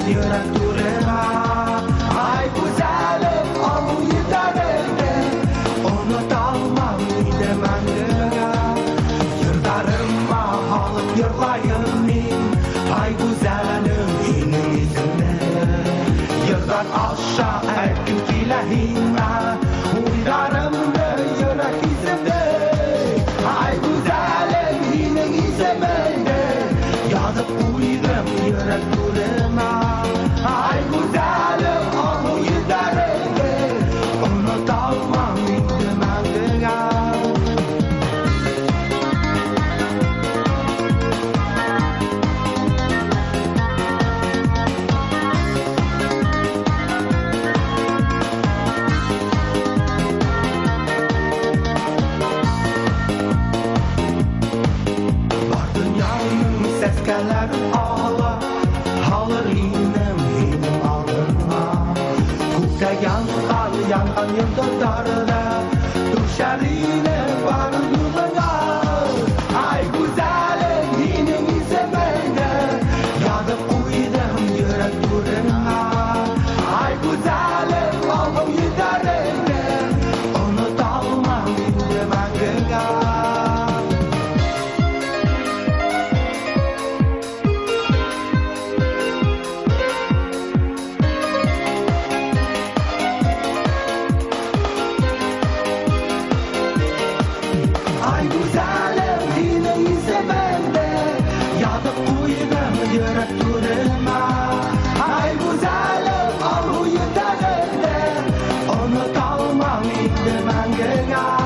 yürek durma. Ay güzelim onu yeterinde, unutamam demendine. Yırdarıma halıp yırlayayım, ay güzelim senin izinde. Yırdan aşağı erkin kilahime, uydarımda yürek izimde. Ay güzelim senin izimde, yazıp uyurum yürek durma. Ay güzelim onu yeterinde, unutamam demendine. Seskenlerim ağlar, halır inim aldıma. Kukta yangan yıldızlarda, düşerine var yoluna. Ay güzelim inim izemeyde, yadıp uydum yürek durma. Ay güzelim oğlum yeterinde, unutamam demendine. Ay güzelim yine izlemende, yadıp uydum yürek durma. Ay güzelim al yeterinde, unutamam demendine.